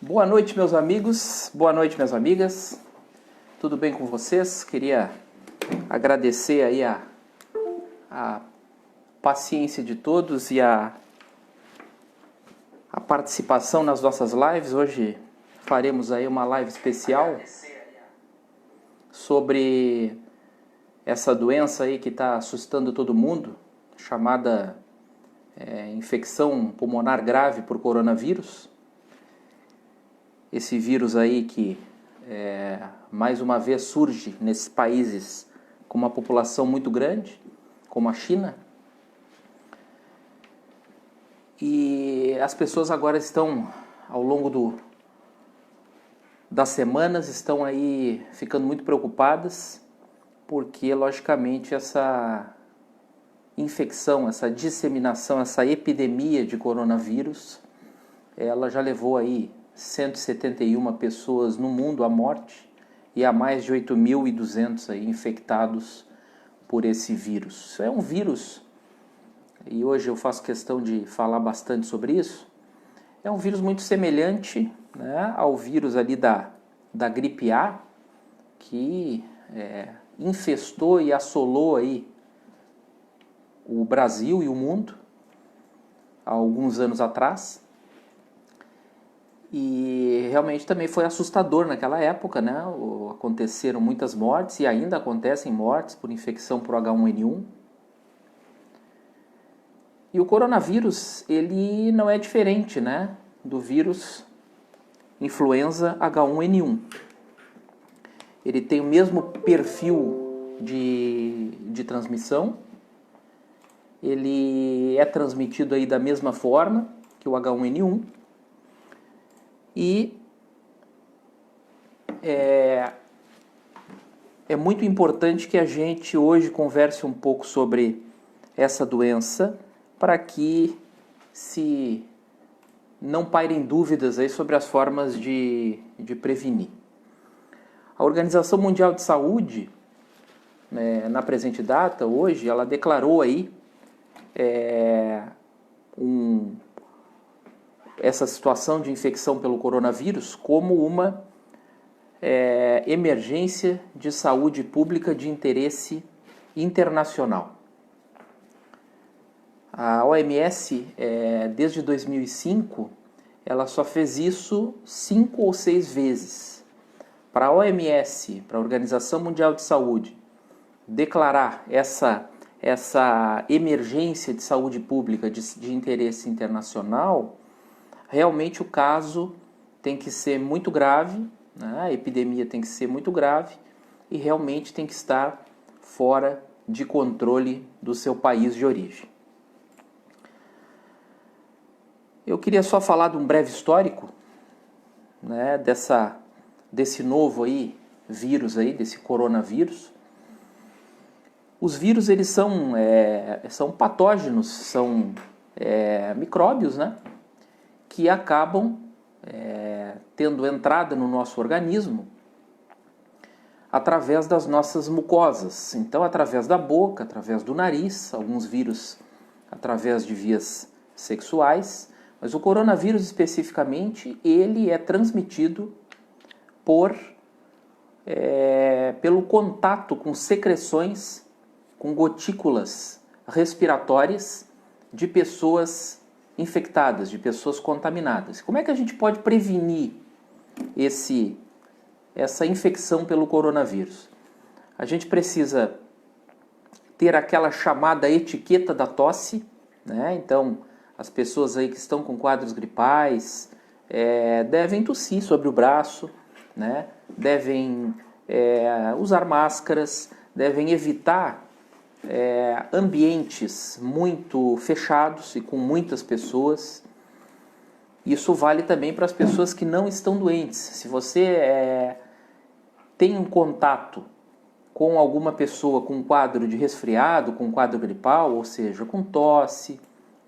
Boa noite, meus amigos, boa noite, minhas amigas, tudo bem com vocês? Queria agradecer aí a paciência de todos e a participação nas nossas lives. Hoje faremos aí uma live especial sobre essa doença aí que está assustando todo mundo, chamada infecção pulmonar grave por coronavírus. Esse vírus aí que mais uma vez surge nesses países com uma população muito grande, como a China. E as pessoas agora estão, ao longo das semanas, estão aí ficando muito preocupadas, porque logicamente essa infecção, essa disseminação, essa epidemia de coronavírus, ela já levou aí 171 pessoas no mundo à morte e há mais de 8.200 aí infectados por esse vírus. É um vírus, e hoje eu faço questão de falar bastante sobre isso, é um vírus muito semelhante, né, ao vírus ali da gripe A, que infestou e assolou aí o Brasil e o mundo há alguns anos atrás. E realmente também foi assustador naquela época, né? Aconteceram muitas mortes e ainda acontecem mortes por infecção por H1N1. E o coronavírus, ele não é diferente, né, do vírus influenza H1N1. Ele tem o mesmo perfil de transmissão. Ele é transmitido aí da mesma forma que o H1N1. E é muito importante que a gente hoje converse um pouco sobre essa doença para que se não pairem dúvidas aí sobre as formas de prevenir. A Organização Mundial de Saúde, na presente data, hoje, ela declarou aí essa situação de infecção pelo coronavírus como uma emergência de saúde pública de interesse internacional. A OMS, desde 2005, ela só fez isso 5 ou 6 vezes. Para a OMS, para a Organização Mundial de Saúde, declarar essa emergência de saúde pública de interesse internacional, realmente o caso tem que ser muito grave, né? A epidemia tem que ser muito grave e realmente tem que estar fora de controle do seu país de origem. Eu queria só falar de um breve histórico, né, desse novo aí, vírus, aí, desse coronavírus. Os vírus, eles são patógenos, são micróbios, né, que acabam tendo entrada no nosso organismo através das nossas mucosas. Então, através da boca, através do nariz, alguns vírus através de vias sexuais, mas o coronavírus especificamente, ele é transmitido pelo contato com secreções, com gotículas respiratórias de pessoas infectadas, de pessoas contaminadas. Como é que a gente pode prevenir essa infecção pelo coronavírus? A gente precisa ter aquela chamada etiqueta da tosse, né? Então, as pessoas aí que estão com quadros gripais devem tossir sobre o braço, né? Devem usar máscaras, devem evitar ambientes muito fechados e com muitas pessoas. Isso vale também para as pessoas que não estão doentes. Se você tem um contato com alguma pessoa com um quadro de resfriado, com um quadro gripal, ou seja, com tosse,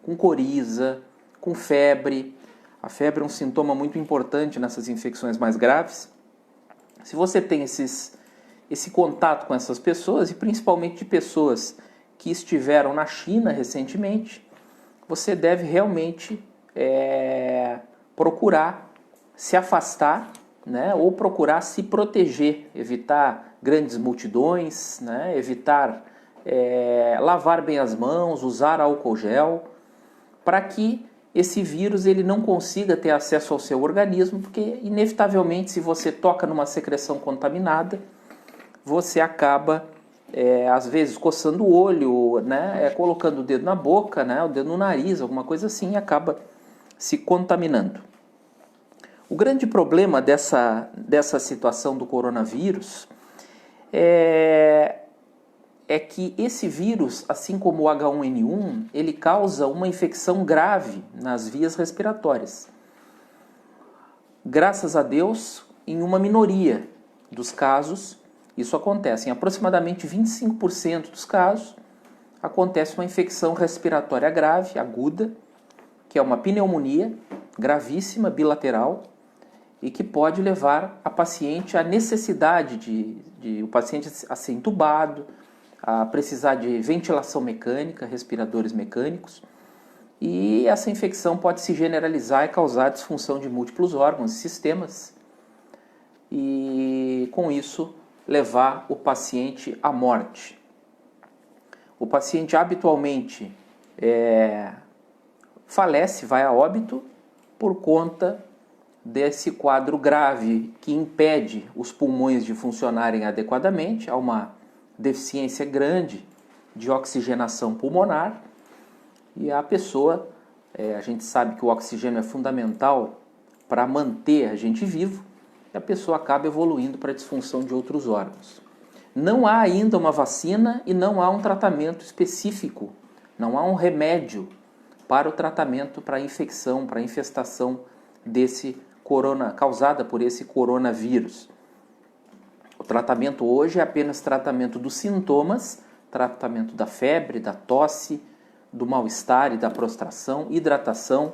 com coriza, com febre. A febre é um sintoma muito importante nessas infecções mais graves. Se você tem esse contato com essas pessoas, e principalmente de pessoas que estiveram na China recentemente, você deve realmente procurar se afastar, né, ou procurar se proteger, evitar grandes multidões, né, evitar lavar bem as mãos, usar álcool gel, para que esse vírus ele não consiga ter acesso ao seu organismo, porque inevitavelmente se você toca numa secreção contaminada, você acaba às vezes coçando o olho, né, colocando o dedo na boca, né, o dedo no nariz, alguma coisa assim, e acaba se contaminando. O grande problema dessa situação do coronavírus é que esse vírus, assim como o H1N1, ele causa uma infecção grave nas vias respiratórias. Graças a Deus, em uma minoria dos casos, isso acontece. Em aproximadamente 25% dos casos, acontece uma infecção respiratória grave, aguda, que é uma pneumonia gravíssima, bilateral, e que pode levar a paciente à necessidade de o paciente a ser entubado, a precisar de ventilação mecânica, respiradores mecânicos, e essa infecção pode se generalizar e causar disfunção de múltiplos órgãos e sistemas, e com isso levar o paciente à morte. O paciente habitualmente falece, vai a óbito, por conta desse quadro grave que impede os pulmões de funcionarem adequadamente, há uma deficiência grande de oxigenação pulmonar e a pessoa, a gente sabe que o oxigênio é fundamental para manter a gente vivo, e a pessoa acaba evoluindo para a disfunção de outros órgãos. Não há ainda uma vacina e não há um tratamento específico, não há um remédio para o tratamento, para a infecção, para a infestação causada por esse coronavírus. O tratamento hoje é apenas tratamento dos sintomas, tratamento da febre, da tosse, do mal-estar e da prostração, hidratação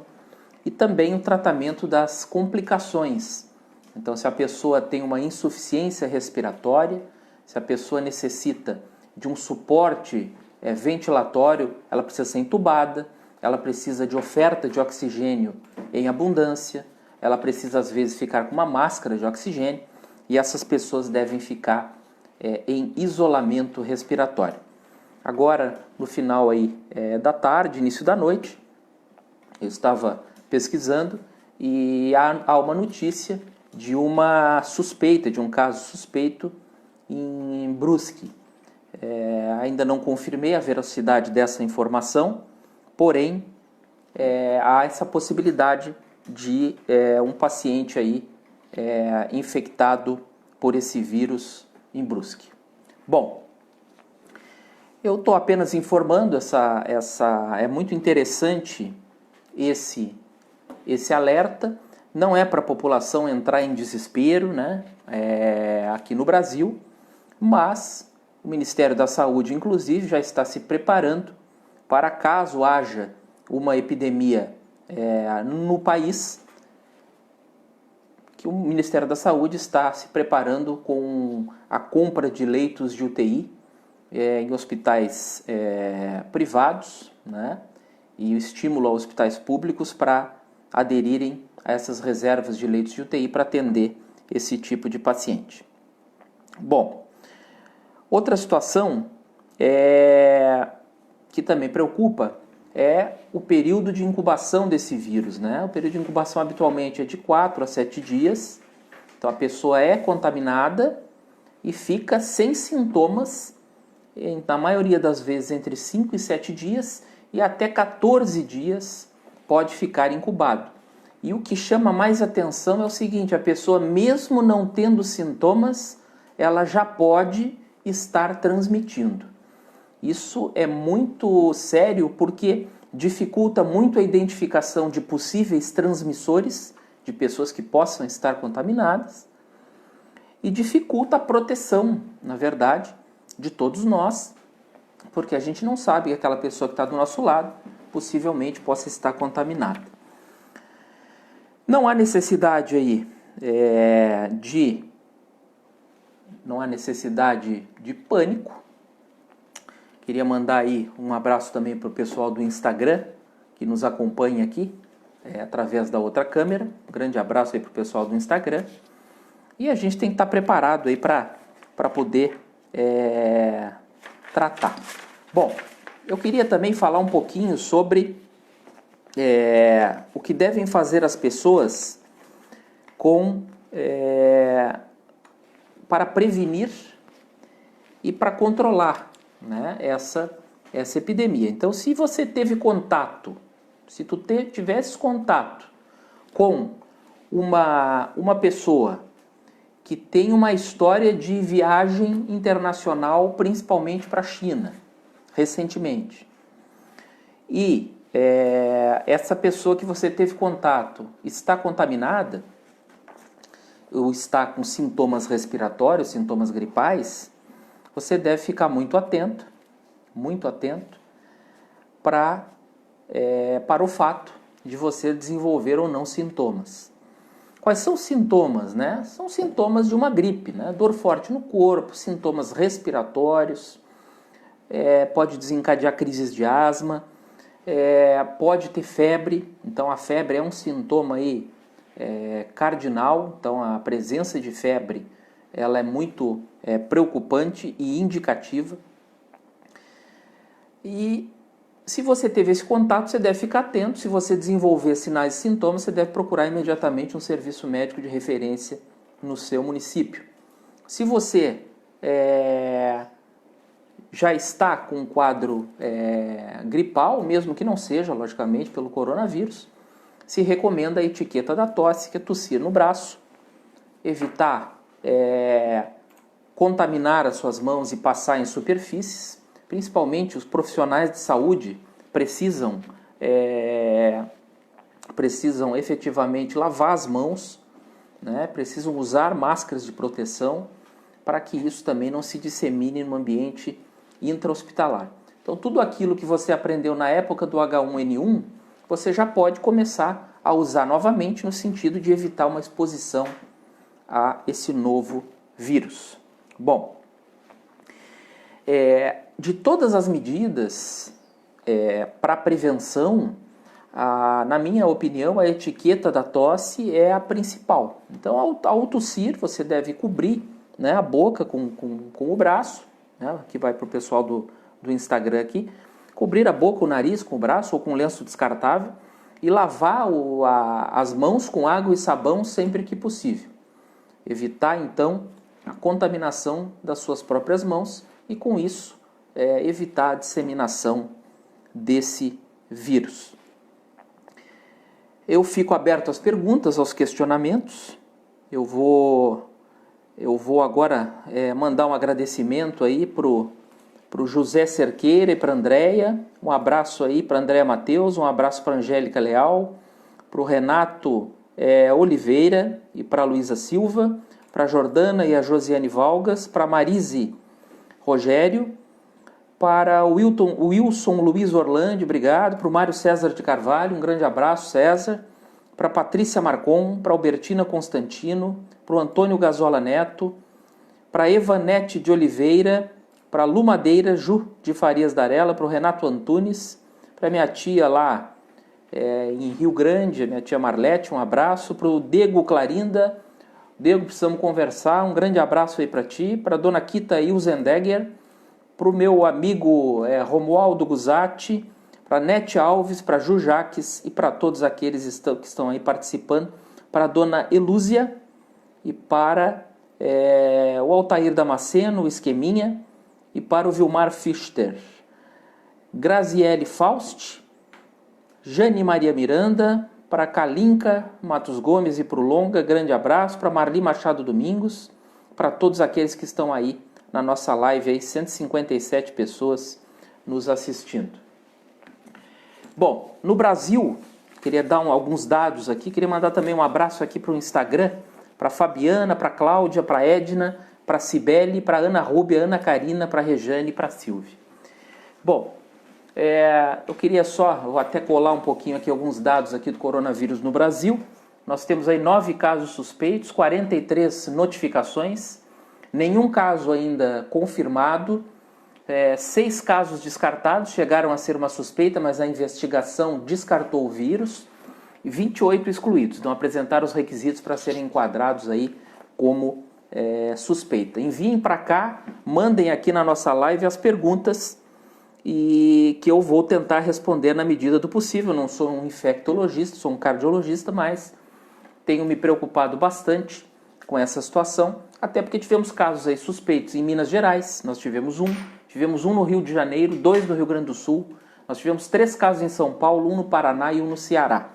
e também o tratamento das complicações. Então, se a pessoa tem uma insuficiência respiratória, se a pessoa necessita de um suporte ventilatório, ela precisa ser entubada, ela precisa de oferta de oxigênio em abundância, ela precisa às vezes ficar com uma máscara de oxigênio, e essas pessoas devem ficar em isolamento respiratório. Agora, no final da tarde, início da noite, eu estava pesquisando e há uma notícia de uma suspeita, de um caso suspeito em Brusque. Ainda não confirmei a veracidade dessa informação, porém, há essa possibilidade de um paciente infectado por esse vírus em Brusque. Bom, eu estou apenas informando, é muito interessante esse alerta, não é para a população entrar em desespero, né, aqui no Brasil, mas o Ministério da Saúde, inclusive, já está se preparando para caso haja uma epidemia no país, que o Ministério da Saúde está se preparando com a compra de leitos de UTI em hospitais privados, né, e o estímulo aos hospitais públicos para aderirem a essas reservas de leitos de UTI para atender esse tipo de paciente. Bom, outra situação que também preocupa é o período de incubação desse vírus, né? O período de incubação habitualmente é de 4 a 7 dias. Então a pessoa é contaminada e fica sem sintomas, na maioria das vezes entre 5 e 7 dias e até 14 dias pode ficar incubado. E o que chama mais atenção é o seguinte, a pessoa mesmo não tendo sintomas, ela já pode estar transmitindo. Isso é muito sério porque dificulta muito a identificação de possíveis transmissores, de pessoas que possam estar contaminadas, e dificulta a proteção, na verdade, de todos nós, porque a gente não sabe que aquela pessoa que está do nosso lado possivelmente possa estar contaminada. Não há necessidade de pânico. Queria mandar um abraço também para o pessoal do Instagram, que nos acompanha aqui. através da outra câmera. Um grande abraço aí para o pessoal do Instagram. E a gente tem que estar preparado aí para poder tratar. Bom, eu queria também falar um pouquinho sobre o que devem fazer as pessoas para prevenir e para controlar, né, essa epidemia. Então, se você teve contato, se tu tivesse contato com uma pessoa que tem uma história de viagem internacional, principalmente para a China, recentemente, e essa pessoa que você teve contato está contaminada, ou está com sintomas respiratórios, sintomas gripais, você deve ficar muito atento para o fato de você desenvolver ou não sintomas. Quais são os sintomas, né? São sintomas de uma gripe, né? Dor forte no corpo, sintomas respiratórios, pode desencadear crises de asma, pode ter febre. Então a febre é um sintoma aí, cardinal. Então a presença de febre ela é muito preocupante e indicativa. E se você teve esse contato, você deve ficar atento. Se você desenvolver sinais e sintomas, você deve procurar imediatamente um serviço médico de referência no seu município. Se você já está com um quadro gripal, mesmo que não seja, logicamente, pelo coronavírus, se recomenda a etiqueta da tosse, que é tossir no braço, evitar contaminar as suas mãos e passar em superfícies. Principalmente os profissionais de saúde precisam efetivamente lavar as mãos, né? Precisam usar máscaras de proteção para que isso também não se dissemine no ambiente intra-hospitalar. Então tudo aquilo que você aprendeu na época do H1N1, você já pode começar a usar novamente no sentido de evitar uma exposição a esse novo vírus. Bom, de todas as medidas para prevenção, na minha opinião, a etiqueta da tosse é a principal. Então, ao tossir, você deve cobrir, né, a boca com o braço, né, que vai para o pessoal do Instagram aqui, cobrir a boca, o nariz com o braço ou com um lenço descartável e lavar as mãos com água e sabão sempre que possível. Evitar, então, a contaminação das suas próprias mãos e, com isso, evitar a disseminação desse vírus. Eu fico aberto às perguntas, aos questionamentos. Eu vou agora mandar um agradecimento aí pro José Cerqueira e para a Andréia. Um abraço aí para a Andréia Matheus, um abraço para a Angélica Leal, para o Renato Oliveira e para a Luísa Silva, para a Jordana e a Josiane Valgas, para a Marise Rogério, para o Wilson Luiz Orlando, obrigado, para o Mário César de Carvalho, um grande abraço, César, para a Patrícia Marcon, para a Albertina Constantino, para o Antônio Gazola Neto, para a Evanete de Oliveira, para a Lu Madeira, Ju de Farias Darella, para o Renato Antunes, para a minha tia lá em Rio Grande, a minha tia Marlete, um abraço, para o Diego Clarinda, Diego, precisamos conversar, um grande abraço aí para ti, para a dona Kita Ilzendegger, para o meu amigo Romualdo Guzatti, para a Nete Alves, para a Ju Jaques e para todos aqueles que estão aí participando, para a dona Elúzia e para o Altair Damasceno, o Esqueminha, e para o Vilmar Fichter. Graziele Faust, Jane Maria Miranda, para a Kalinka Matos Gomes e para o Longa, grande abraço, para Marli Machado Domingos, para todos aqueles que estão aí na nossa live, aí, 157 pessoas nos assistindo. Bom, no Brasil, queria dar alguns dados aqui, queria mandar também um abraço aqui para o Instagram, para a Fabiana, para a Cláudia, para a Edna, para a Cibele, para a Ana Rúbia, Ana Karina, para a Rejane e para a Silvia. Bom, eu queria vou até colar um pouquinho aqui alguns dados aqui do coronavírus no Brasil. Nós temos aí 9 casos suspeitos, 43 notificações, nenhum caso ainda confirmado, 6 casos descartados, chegaram a ser uma suspeita, mas a investigação descartou o vírus. e 28 excluídos, não apresentaram os requisitos para serem enquadrados aí como suspeita. Enviem para cá, mandem aqui na nossa live as perguntas e que eu vou tentar responder na medida do possível. Eu não sou um infectologista, sou um cardiologista, mas tenho me preocupado bastante com essa situação, até porque tivemos casos aí suspeitos em Minas Gerais, nós tivemos um no Rio de Janeiro, 2 no Rio Grande do Sul, nós tivemos 3 casos em São Paulo, 1 no Paraná e 1 no Ceará.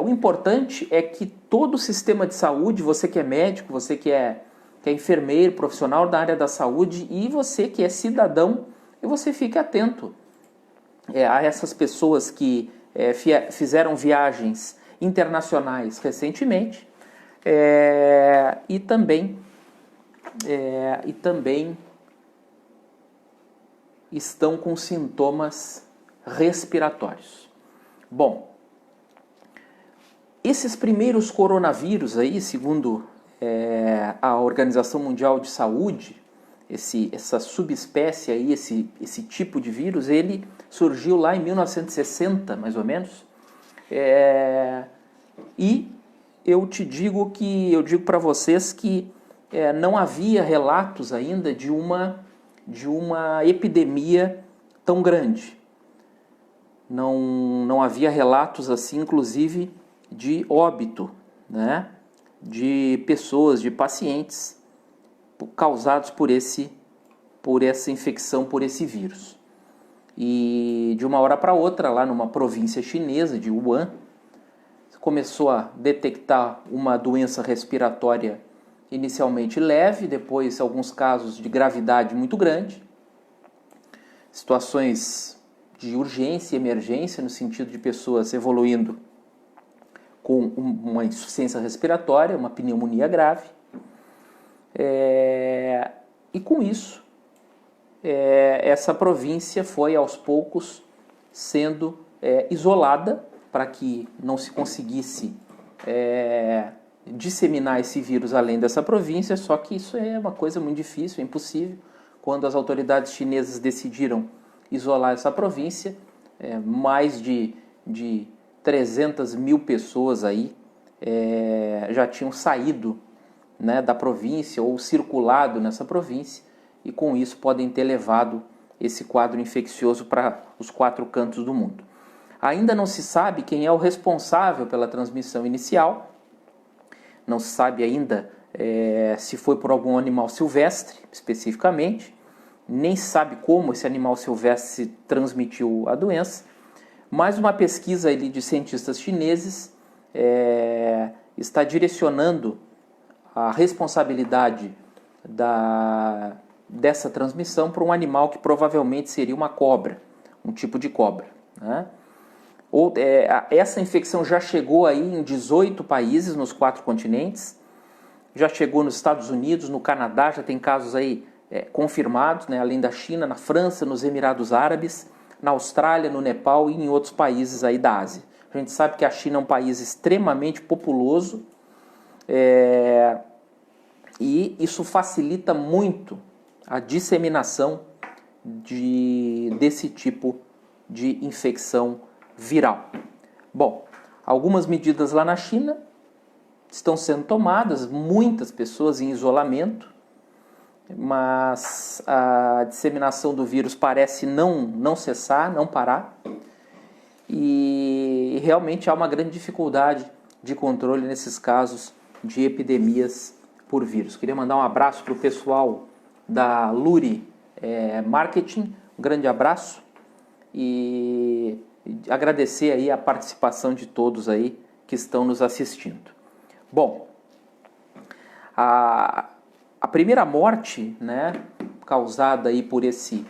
O importante é que todo o sistema de saúde, você que é médico, você que é enfermeiro, profissional da área da saúde e você que é cidadão, e você fique atento a essas pessoas que fizeram viagens internacionais recentemente e também estão com sintomas respiratórios. Bom, esses primeiros coronavírus aí, segundo a Organização Mundial de Saúde, essa subespécie aí, esse tipo de vírus, ele surgiu lá em 1960, mais ou menos, e eu digo para vocês que não havia relatos ainda de uma epidemia tão grande. Não havia relatos assim, inclusive, de óbito, né? De pessoas, de pacientes causados por essa infecção, por esse vírus. E de uma hora para outra, lá numa província chinesa de Wuhan, começou a detectar uma doença respiratória inicialmente leve, depois alguns casos de gravidade muito grande, situações de urgência e emergência, no sentido de pessoas evoluindo com uma insuficiência respiratória, uma pneumonia grave. E com isso, essa província foi aos poucos sendo isolada para que não se conseguisse disseminar esse vírus além dessa província, só que isso é uma coisa muito difícil, é impossível. Quando as autoridades chinesas decidiram isolar essa província, mais de 300 mil pessoas aí já tinham saído, né, da província ou circulado nessa província e com isso podem ter levado esse quadro infeccioso para os 4 cantos do mundo. Ainda não se sabe quem é o responsável pela transmissão inicial, não se sabe ainda se foi por algum animal silvestre, especificamente, nem se sabe como esse animal silvestre transmitiu a doença, mas uma pesquisa ali de cientistas chineses está direcionando a responsabilidade dessa transmissão para um animal que provavelmente seria uma cobra, um tipo de cobra, né? Essa infecção já chegou aí em 18 países nos 4 continentes, já chegou nos Estados Unidos, no Canadá, já tem casos aí confirmados, né, além da China, na França, nos Emirados Árabes, na Austrália, no Nepal e em outros países aí da Ásia. A gente sabe que a China é um país extremamente populoso e isso facilita muito a disseminação desse tipo de infecção viral. Bom, algumas medidas lá na China estão sendo tomadas, muitas pessoas em isolamento, mas a disseminação do vírus parece não cessar, não parar, e realmente há uma grande dificuldade de controle nesses casos de epidemias por vírus. Queria mandar um abraço para o pessoal da Luri Marketing, um grande abraço, e agradecer aí a participação de todos aí que estão nos assistindo. Bom, a primeira morte, né, causada aí por esse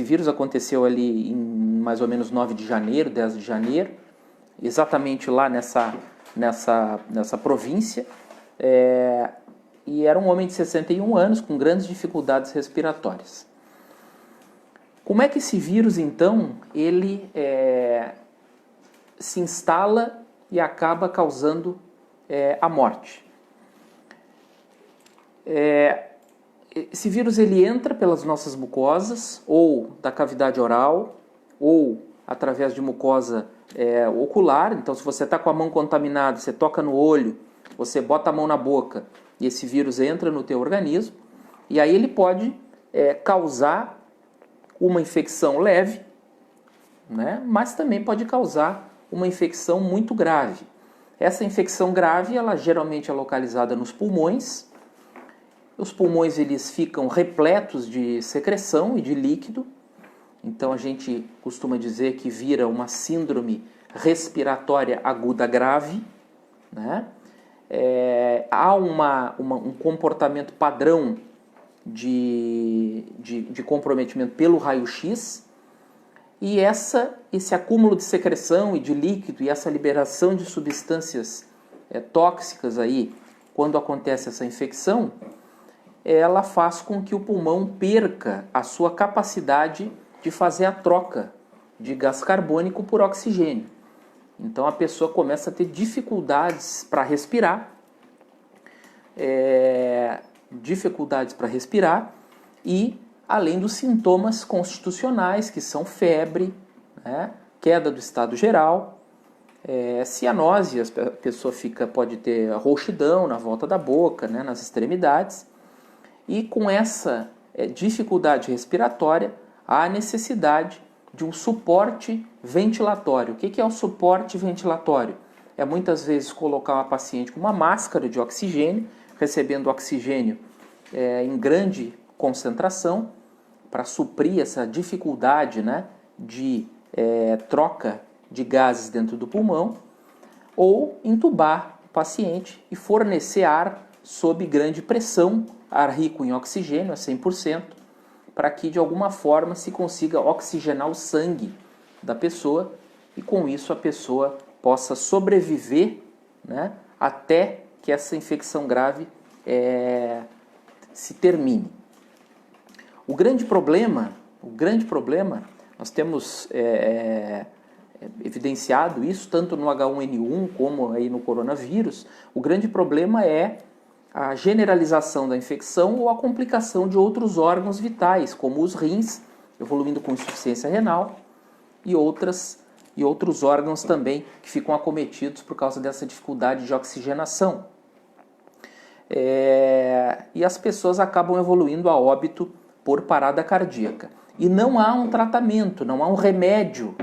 vírus aconteceu ali em mais ou menos 9 de janeiro, 10 de janeiro, exatamente lá nessa província, e era um homem de 61 anos com grandes dificuldades respiratórias. Como é que esse vírus, então, ele se instala e acaba causando a morte? Esse vírus ele entra pelas nossas mucosas, ou da cavidade oral, ou através de mucosa ocular. Então, se você está com a mão contaminada, você toca no olho, você bota a mão na boca e esse vírus entra no teu organismo, e aí ele pode causar uma infecção leve, né? Mas também pode causar uma infecção muito grave. Essa infecção grave, ela geralmente é localizada nos pulmões. Os pulmões eles ficam repletos de secreção e de líquido. Então a gente costuma dizer que vira uma síndrome respiratória aguda grave, né? Há um comportamento padrão de comprometimento pelo raio-x, e esse acúmulo de secreção e de líquido e essa liberação de substâncias tóxicas aí, quando acontece essa infecção, ela faz com que o pulmão perca a sua capacidade de fazer a troca de gás carbônico por oxigênio. Então a pessoa começa a ter dificuldades para respirar, e além dos sintomas constitucionais, que são febre, né, queda do estado geral, cianose, a pessoa pode ter rouxidão na volta da boca, né, nas extremidades, e com essa dificuldade respiratória, há necessidade de um suporte ventilatório. O que é o suporte ventilatório? É muitas vezes colocar uma paciente com uma máscara de oxigênio, recebendo oxigênio em grande concentração, para suprir essa dificuldade, né, de troca de gases dentro do pulmão, ou entubar o paciente e fornecer ar sob grande pressão, ar rico em oxigênio a 100%, para que de alguma forma se consiga oxigenar o sangue da pessoa e com isso a pessoa possa sobreviver, né, até que essa infecção grave se termine. O grande problema, nós temos evidenciado isso tanto no H1N1 como aí no coronavírus. O grande problema é a generalização da infecção ou a complicação de outros órgãos vitais, como os rins, evoluindo com insuficiência renal, e outros órgãos também que ficam acometidos por causa dessa dificuldade de oxigenação. E as pessoas acabam evoluindo a óbito por parada cardíaca. E não há um tratamento, não há um remédio,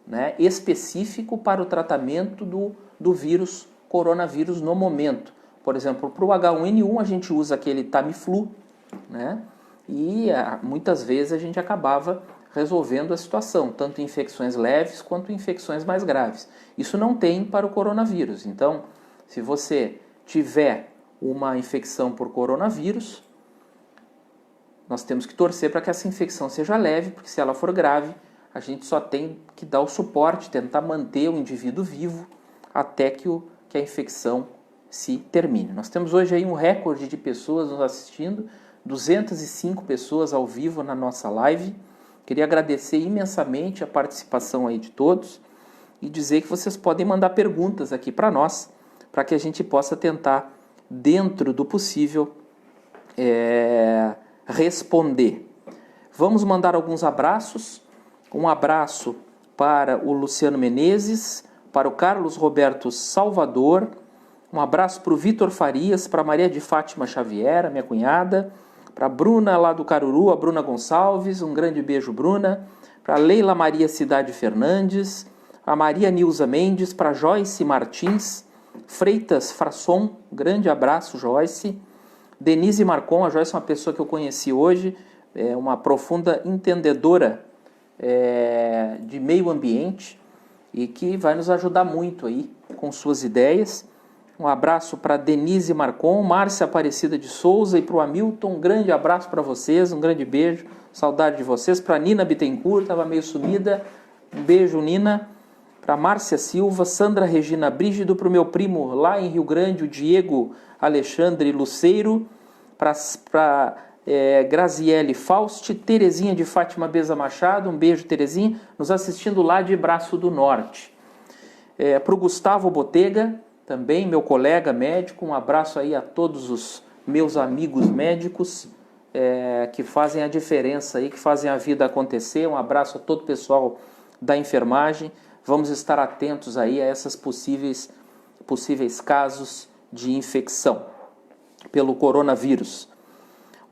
né, específico para o tratamento do vírus coronavírus no momento. Por exemplo, para o H1N1 a gente usa aquele Tamiflu, né? E muitas vezes a gente acabava resolvendo a situação, tanto em infecções leves quanto em infecções mais graves. Isso não tem para o coronavírus. Então, se você tiver uma infecção por coronavírus, nós temos que torcer para que essa infecção seja leve, porque se ela for grave, a gente só tem que dar o suporte, tentar manter o indivíduo vivo até que a infecção se termine. Nós temos hoje aí um recorde de pessoas nos assistindo, 205 pessoas ao vivo na nossa live. Queria agradecer imensamente a participação aí de todos e dizer que vocês podem mandar perguntas aqui para nós, para que a gente possa tentar, dentro do possível, responder. Vamos mandar alguns abraços. Um abraço para o Luciano Menezes, para o Carlos Roberto Salvador, um abraço para o Vitor Farias, para a Maria de Fátima Xavier, a minha cunhada, para a Bruna lá do Caruru, a Bruna Gonçalves, um grande beijo, Bruna, para a Leila Maria Cidade Fernandes, a Maria Nilza Mendes, para a Joyce Martins, Freitas Frasson, grande abraço, Joyce, Denise Marcon, a Joyce é uma pessoa que eu conheci hoje, é uma profunda entendedora de meio ambiente e que vai nos ajudar muito aí com suas ideias. Um abraço para Denise Marcon, Márcia Aparecida de Souza e para o Hamilton, um grande abraço para vocês, um grande beijo, saudade de vocês. Para Nina Bittencourt, estava meio sumida, um beijo, Nina. Para Márcia Silva, Sandra Regina Brígido, para o meu primo lá em Rio Grande, o Diego Alexandre Luceiro, para Graziele Fausti, Terezinha de Fátima Beza Machado, um beijo, Terezinha, nos assistindo lá de Braço do Norte. Para o Gustavo Botega, também meu colega médico, um abraço aí a todos os meus amigos médicos que fazem a diferença aí, que fazem a vida acontecer. Um abraço a todo o pessoal da enfermagem. vamos estar atentos aí a essas possíveis casos de infecção pelo coronavírus.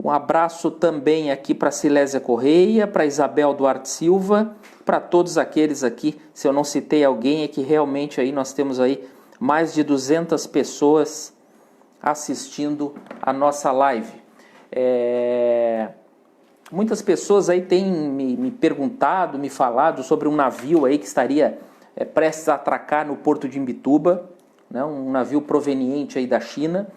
Um abraço também aqui para Silésia Correia, para Isabel Duarte Silva, para todos aqueles aqui, se eu não citei alguém, é que realmente aí nós temos aí mais de 200 pessoas assistindo a nossa live. Muitas pessoas aí têm me perguntado, me falado sobre um navio aí que estaria prestes a atracar no porto de Imbituba, né, um navio proveniente aí da China.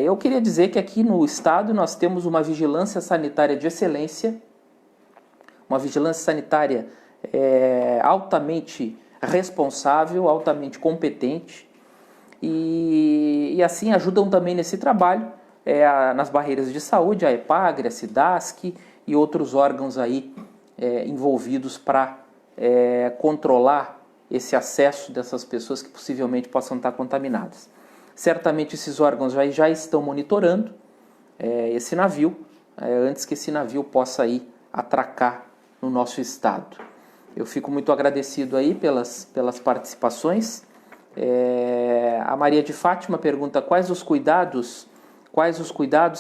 Eu queria dizer que aqui no estado nós temos uma vigilância sanitária de excelência, uma vigilância sanitária altamente responsável, altamente competente, e assim ajudam também nesse trabalho nas barreiras de saúde, a EPAGRE, a SIDASC e outros órgãos aí envolvidos para controlar esse acesso dessas pessoas que possivelmente possam estar contaminadas. Certamente esses órgãos já estão monitorando esse navio antes que esse navio possa ir atracar no nosso estado. Eu fico muito agradecido aí pelas participações. A Maria de Fátima pergunta quais os cuidados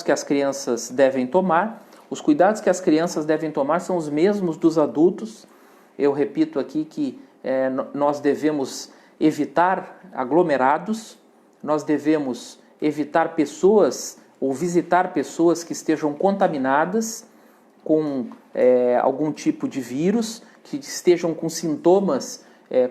que as crianças devem tomar. Os cuidados que as crianças devem tomar são os mesmos dos adultos. Eu repito aqui que nós devemos evitar aglomerados, nós devemos evitar pessoas ou visitar pessoas que estejam contaminadas com algum tipo de vírus, que estejam com sintomas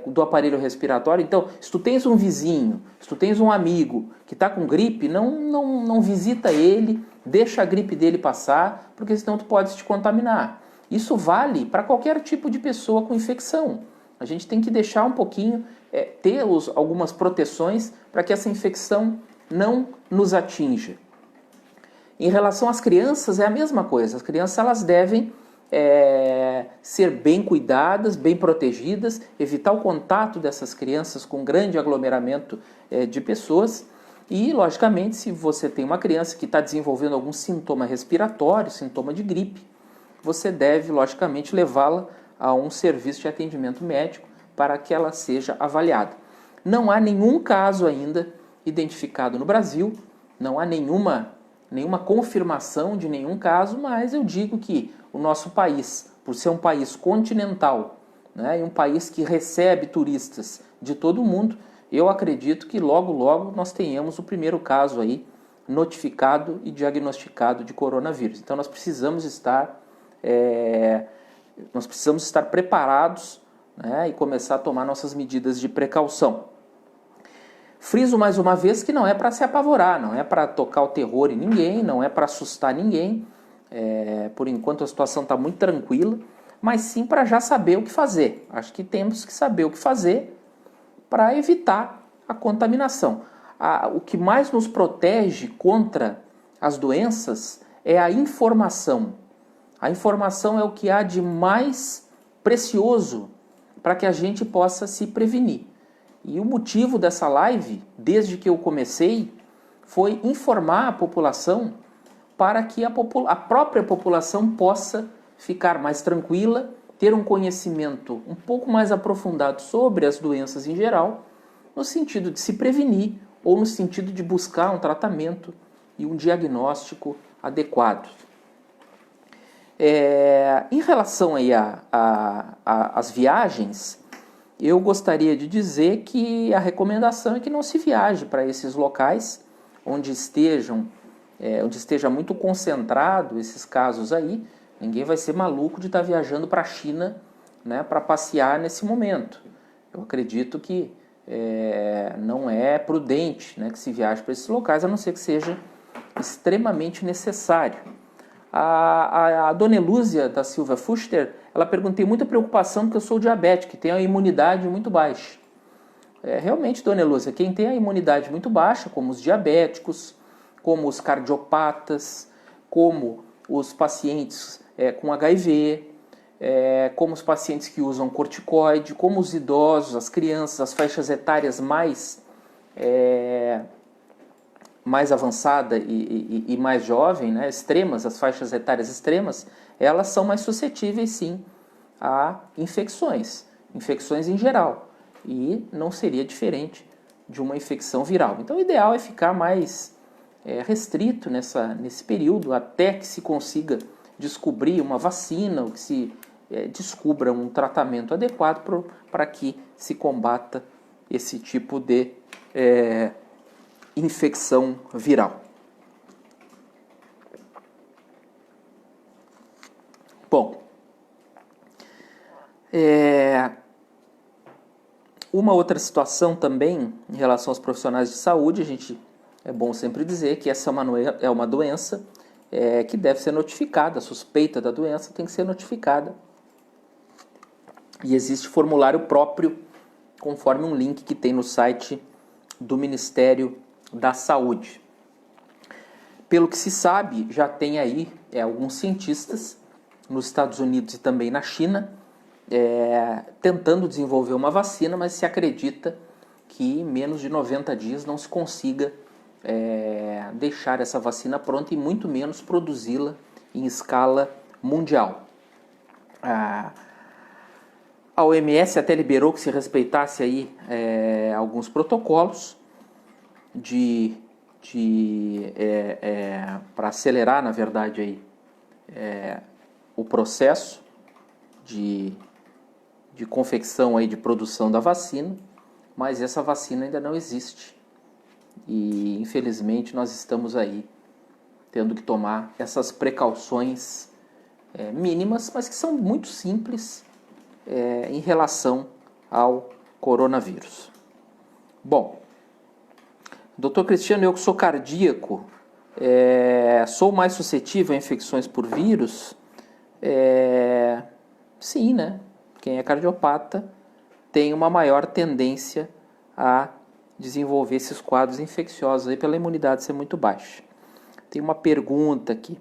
do aparelho respiratório. Então, se tu tens um vizinho, se tu tens um amigo que está com gripe, não visita ele, deixa a gripe dele passar, porque senão tu pode te contaminar. Isso vale para qualquer tipo de pessoa com infecção. A gente tem que deixar um pouquinho, ter algumas proteções para que essa infecção não nos atinja. Em relação às crianças, é a mesma coisa. As crianças elas devem ser bem cuidadas, bem protegidas, evitar o contato dessas crianças com grande aglomeramento de pessoas. E, logicamente, se você tem uma criança que está desenvolvendo algum sintoma respiratório, sintoma de gripe, você deve, logicamente, levá-la a um serviço de atendimento médico para que ela seja avaliada. Não há nenhum caso ainda identificado no Brasil, não há nenhuma confirmação de nenhum caso, mas eu digo que o nosso país, por ser um país continental, né, e um país que recebe turistas de todo o mundo, eu acredito que logo nós tenhamos o primeiro caso aí notificado e diagnosticado de coronavírus. Então nós precisamos estar preparados, né, e começar a tomar nossas medidas de precaução. Friso mais uma vez que não é para se apavorar, não é para tocar o terror em ninguém, não é para assustar ninguém. Por enquanto a situação está muito tranquila, mas sim para já saber o que fazer. Acho que temos que saber o que fazer para evitar a contaminação. O que mais nos protege contra as doenças é a informação. A informação é o que há de mais precioso para que a gente possa se prevenir. E o motivo dessa live, desde que eu comecei, foi informar a população para que a própria população possa ficar mais tranquila, ter um conhecimento um pouco mais aprofundado sobre as doenças em geral, no sentido de se prevenir ou no sentido de buscar um tratamento e um diagnóstico adequado. Em relação aí às viagens, eu gostaria de dizer que a recomendação é que não se viaje para esses locais onde esteja muito concentrado esses casos aí. Ninguém vai ser maluco de estar viajando para a China, né, para passear nesse momento. Eu acredito que não é prudente, né, que se viaje para esses locais, a não ser que seja extremamente necessário. A dona Elúzia da Silva Fuster, ela perguntou muita preocupação porque eu sou diabético e tenho a imunidade muito baixa. Realmente, dona Elúzia, quem tem a imunidade muito baixa, como os diabéticos, como os cardiopatas, como os pacientes com HIV, como os pacientes que usam corticoide, como os idosos, as crianças, as faixas etárias mais avançada e mais jovem, né, extremas, as faixas etárias extremas, elas são mais suscetíveis sim a infecções. infecções em geral, e não seria diferente de uma infecção viral. Então o ideal é ficar mais restrito nesse período, até que se consiga descobrir uma vacina, ou que se descubra um tratamento adequado para que se combata esse tipo de infecção viral. Bom, uma outra situação também em relação aos profissionais de saúde, é bom sempre dizer que essa é uma doença que deve ser notificada, a suspeita da doença tem que ser notificada. E existe formulário próprio, conforme um link que tem no site do Ministério da Saúde. Pelo que se sabe, já tem aí alguns cientistas nos Estados Unidos e também na China tentando desenvolver uma vacina, mas se acredita que em menos de 90 dias não se consiga deixar essa vacina pronta e muito menos produzi-la em escala mundial. A OMS até liberou que se respeitasse aí alguns protocolos para acelerar, na verdade, aí, o processo de confecção aí, de produção da vacina, mas essa vacina ainda não existe. E, infelizmente, nós estamos aí tendo que tomar essas precauções mínimas, mas que são muito simples em relação ao coronavírus. Bom, Dr. Cristiano, eu que sou cardíaco, sou mais suscetível a infecções por vírus? Sim, né? Quem é cardiopata tem uma maior tendência a desenvolver esses quadros infecciosos aí pela imunidade ser muito baixa. Tem uma pergunta aqui.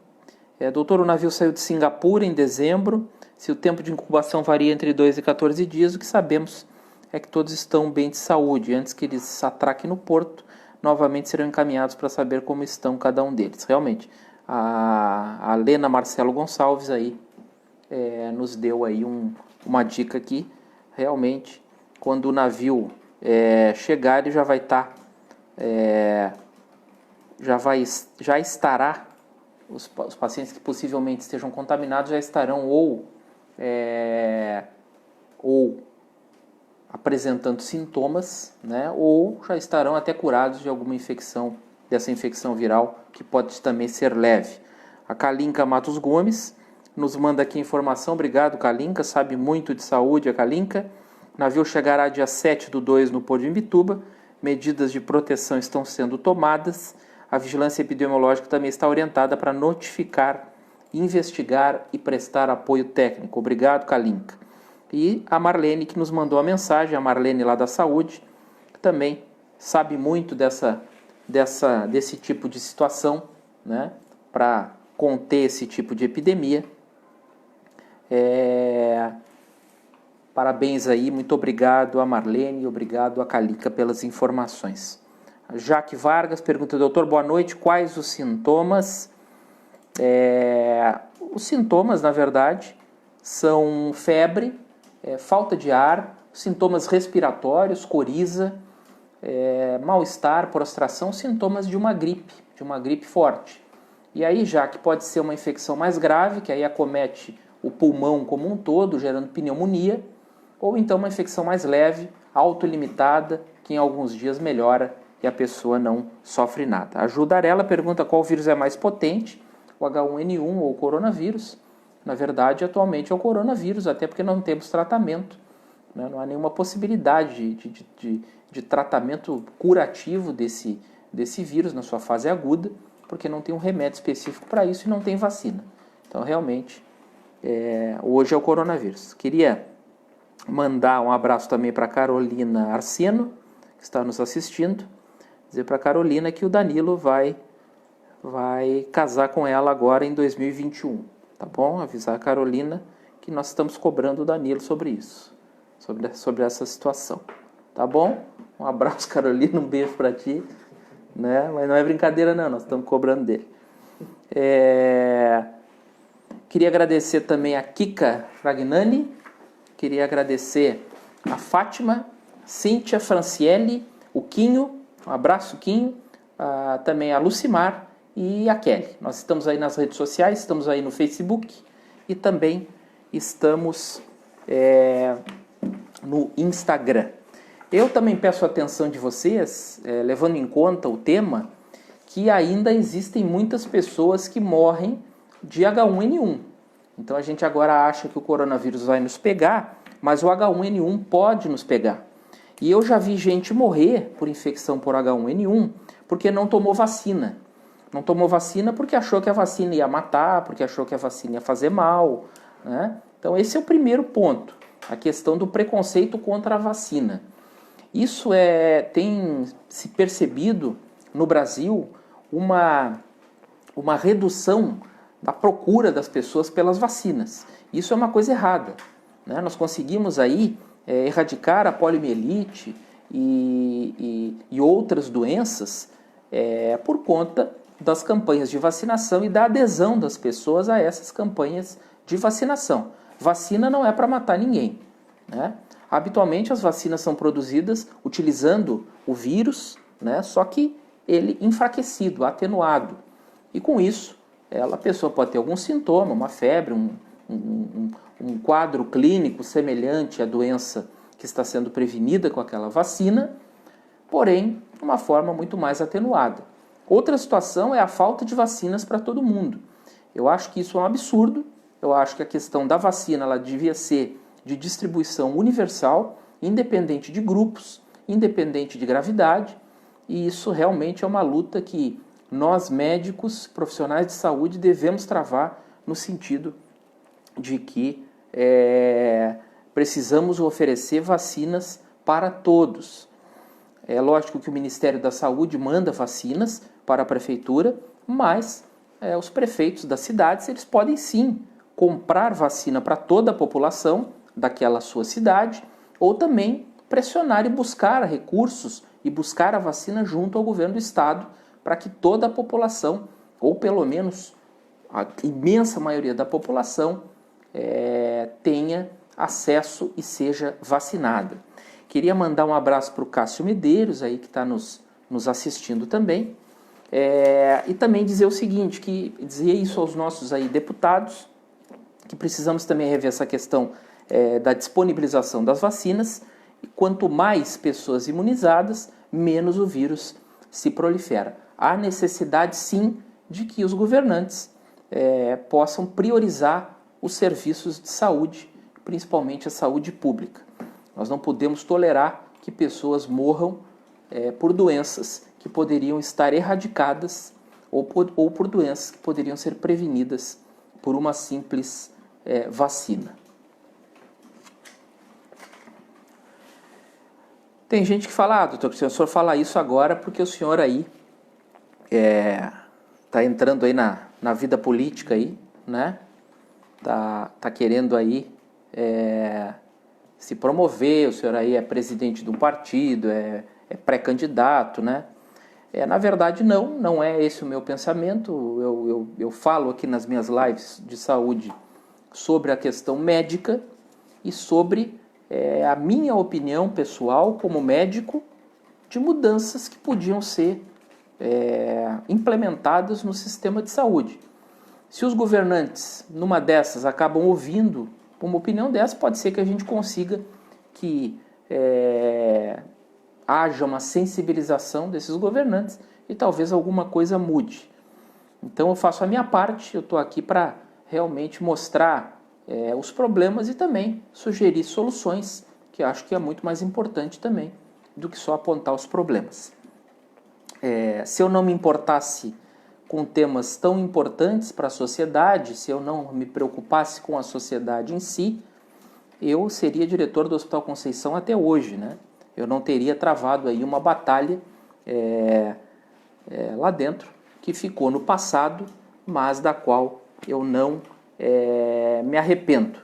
Doutor, o navio saiu de Singapura em dezembro. Se o tempo de incubação varia entre 2 e 14 dias, o que sabemos é que todos estão bem de saúde. Antes que eles atraquem no porto, novamente serão encaminhados para saber como estão cada um deles. Realmente, a Lena Marcelo Gonçalves aí nos deu aí uma dica aqui. Realmente, quando o navio chegar, ele já vai estar, já estará, os pacientes que possivelmente estejam contaminados já estarão ou apresentando sintomas, né, ou já estarão até curados de alguma infecção, dessa infecção viral, que pode também ser leve. A Kalinka Matos Gomes nos manda aqui informação. Obrigado, Kalinka, sabe muito de saúde a Kalinka. O navio chegará dia 7/2 no Porto de Imbituba. Medidas de proteção estão sendo tomadas. A vigilância epidemiológica também está orientada para notificar, investigar e prestar apoio técnico. Obrigado, Kalinka. E a Marlene, que nos mandou a mensagem, a Marlene lá da saúde, que também sabe muito desse tipo de situação, né, para conter esse tipo de epidemia. Parabéns aí, muito obrigado a Marlene e obrigado a Kalinka pelas informações. A Jaque Vargas pergunta: doutor, boa noite, quais os sintomas? Os sintomas, na verdade, são febre, falta de ar, sintomas respiratórios, coriza, mal-estar, prostração, sintomas de uma gripe forte. E aí, já que pode ser uma infecção mais grave, que aí acomete o pulmão como um todo, gerando pneumonia, ou então uma infecção mais leve, autolimitada, que em alguns dias melhora e a pessoa não sofre nada. A Judarela pergunta qual vírus é mais potente, o H1N1 ou o coronavírus. Na verdade, atualmente é o coronavírus, até porque não temos tratamento, né? Não há nenhuma possibilidade de tratamento curativo desse vírus na sua fase aguda, porque não tem um remédio específico para isso e não tem vacina. Então, realmente, hoje é o coronavírus. Queria mandar um abraço também para a Carolina Arseno, que está nos assistindo. Dizer para a Carolina que o Danilo vai casar com ela agora em 2021. Tá bom? Avisar a Carolina que nós estamos cobrando o Danilo sobre isso, sobre essa situação. Tá bom? Um abraço, Carolina, um beijo para ti. Né? Mas não é brincadeira não, nós estamos cobrando dele. Queria agradecer também a Kika Fragnani, queria agradecer a Fátima, Cíntia, Franciele, o Quinho, um abraço Quinho, também a Lucimar e a Kelly. Nós estamos aí nas redes sociais, estamos aí no Facebook e também estamos no Instagram. Eu também peço a atenção de vocês, levando em conta o tema, que ainda existem muitas pessoas que morrem de H1N1. Então a gente agora acha que o coronavírus vai nos pegar, mas o H1N1 pode nos pegar. E eu já vi gente morrer por infecção por H1N1 porque não tomou vacina. Não tomou vacina porque achou que a vacina ia matar, porque achou que a vacina ia fazer mal, né? Então esse é o primeiro ponto, a questão do preconceito contra a vacina. Isso tem se percebido no Brasil uma redução da procura das pessoas pelas vacinas. Isso é uma coisa errada, né? Nós conseguimos aí erradicar a poliomielite e outras doenças por conta das campanhas de vacinação e da adesão das pessoas a essas campanhas de vacinação. Vacina não é para matar ninguém, né? Habitualmente as vacinas são produzidas utilizando o vírus, né? Só que ele enfraquecido, atenuado. E com isso, a pessoa pode ter algum sintoma, uma febre, um quadro clínico semelhante à doença que está sendo prevenida com aquela vacina, porém, de uma forma muito mais atenuada. Outra situação é a falta de vacinas para todo mundo. Eu acho que isso é um absurdo. Eu acho que a questão da vacina ela devia ser de distribuição universal, independente de grupos, independente de gravidade, e isso realmente é uma luta que nós médicos, profissionais de saúde, devemos travar no sentido de que precisamos oferecer vacinas para todos. É lógico que o Ministério da Saúde manda vacinas para a prefeitura, mas os prefeitos das cidades eles podem sim comprar vacina para toda a população daquela sua cidade, ou também pressionar e buscar recursos e buscar a vacina junto ao governo do estado para que toda a população, ou pelo menos a imensa maioria da população, tenha acesso e seja vacinada. Queria mandar um abraço para o Cássio Medeiros, aí, que está nos assistindo também, e também dizer o seguinte, dizer isso aos nossos aí deputados, que precisamos também rever essa questão da disponibilização das vacinas, e quanto mais pessoas imunizadas, menos o vírus se prolifera. Há necessidade, sim, de que os governantes possam priorizar os serviços de saúde, principalmente a saúde pública. Nós não podemos tolerar que pessoas morram por doenças que poderiam estar erradicadas ou por doenças que poderiam ser prevenidas por uma simples vacina. Tem gente que fala, doutor, o senhor fala isso agora porque o senhor aí está entrando aí na vida política aí, né? Tá querendo aí se promover, o senhor aí é presidente de um partido, é pré-candidato, né? Na verdade não é esse o meu pensamento. Eu falo aqui nas minhas lives de saúde sobre a questão médica e sobre a minha opinião pessoal como médico de mudanças que podiam ser implementadas no sistema de saúde. Se os governantes, numa dessas, acabam ouvindo uma opinião dessa, pode ser que a gente consiga que haja uma sensibilização desses governantes e talvez alguma coisa mude. Então eu faço a minha parte, eu estou aqui para realmente mostrar os problemas e também sugerir soluções, que acho que é muito mais importante também do que só apontar os problemas. Se eu não me importasse com temas tão importantes para a sociedade, se eu não me preocupasse com a sociedade em si, eu seria diretor do Hospital Conceição até hoje, né? Eu não teria travado aí uma batalha lá dentro, que ficou no passado, mas da qual eu não me arrependo.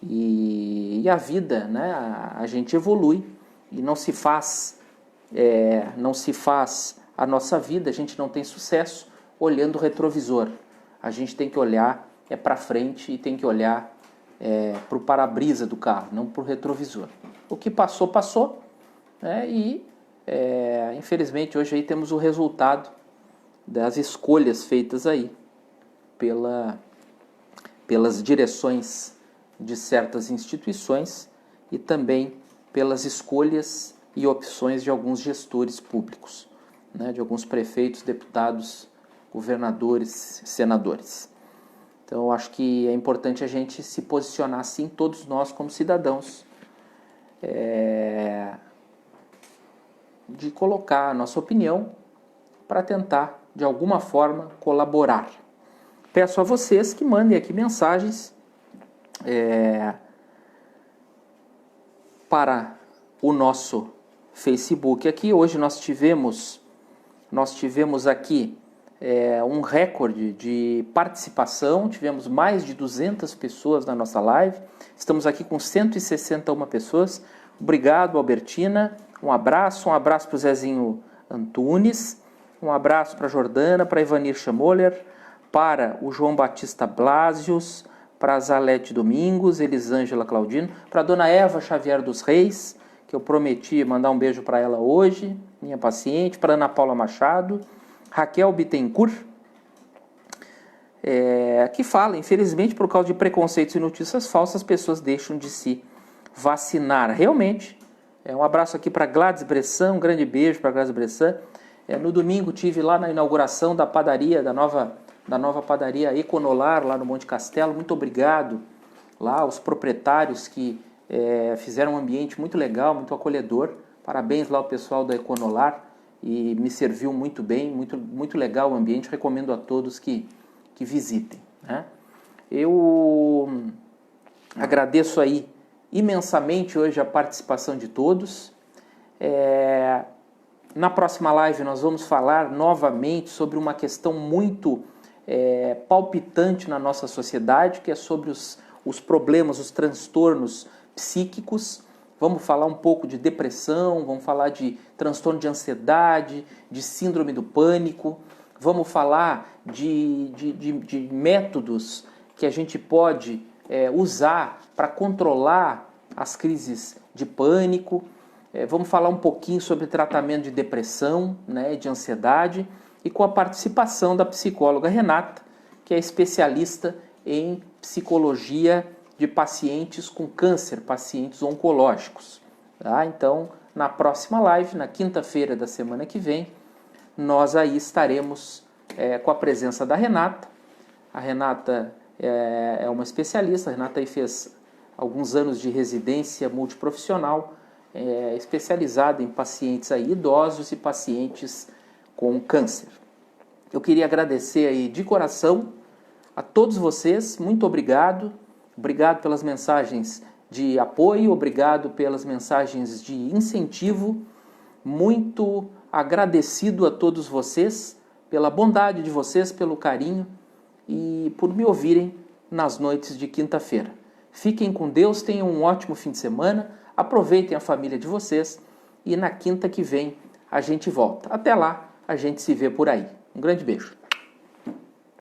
E a vida, né? A gente evolui e não se faz a nossa vida, a gente não tem sucesso olhando o retrovisor. A gente tem que olhar para frente e tem que olhar para o para-brisa do carro, não para o retrovisor. o que passou, passou, né? E infelizmente hoje aí temos o resultado das escolhas feitas aí pelas direções de certas instituições e também pelas escolhas e opções de alguns gestores públicos, né? De alguns prefeitos, deputados, governadores, senadores. Então eu acho que é importante a gente se posicionar assim, todos nós como cidadãos, de colocar a nossa opinião para tentar, de alguma forma, colaborar. Peço a vocês que mandem aqui mensagens para o nosso Facebook aqui. Hoje nós tivemos aqui um recorde de participação, tivemos mais de 200 pessoas na nossa live, estamos aqui com 161 pessoas. Obrigado, Albertina, um abraço para o Zezinho Antunes, um abraço para a Jordana, para a Ivanir Chamoller, para o João Batista Blasius, para a Zalete Domingos, Elisângela Claudino, para a dona Eva Xavier dos Reis, que eu prometi mandar um beijo para ela hoje, minha paciente, para Ana Paula Machado, Raquel Bittencourt, que fala, infelizmente, por causa de preconceitos e notícias falsas, as pessoas deixam de se vacinar. Realmente, um abraço aqui para Gladys Bressan, um grande beijo para Gladys Bressan. No domingo tive lá na inauguração da padaria, da nova padaria Econolar, lá no Monte Castelo. Muito obrigado lá aos proprietários que fizeram um ambiente muito legal, muito acolhedor. Parabéns lá ao pessoal da Econolar, e me serviu muito bem, muito, muito legal o ambiente. Recomendo a todos que visitem, né? Eu agradeço aí imensamente hoje a participação de todos. Na próxima live nós vamos falar novamente sobre uma questão muito palpitante na nossa sociedade, que é sobre os problemas, os transtornos psíquicos. Vamos falar um pouco de depressão, vamos falar de transtorno de ansiedade, de síndrome do pânico, vamos falar de métodos que a gente pode usar para controlar as crises de pânico. Vamos falar um pouquinho sobre tratamento de depressão, né, de ansiedade, e com a participação da psicóloga Renata, que é especialista em psicologia de pacientes com câncer, pacientes oncológicos. Tá? Então, na próxima live, na quinta-feira da semana que vem, nós aí estaremos com a presença da Renata. A Renata é uma especialista, a Renata aí fez alguns anos de residência multiprofissional, especializada em pacientes aí idosos e pacientes com câncer. Eu queria agradecer aí de coração a todos vocês, muito obrigado. Obrigado pelas mensagens de apoio, obrigado pelas mensagens de incentivo. Muito agradecido a todos vocês, pela bondade de vocês, pelo carinho e por me ouvirem nas noites de quinta-feira. Fiquem com Deus, tenham um ótimo fim de semana, aproveitem a família de vocês e na quinta que vem a gente volta. Até lá, a gente se vê por aí. Um grande beijo.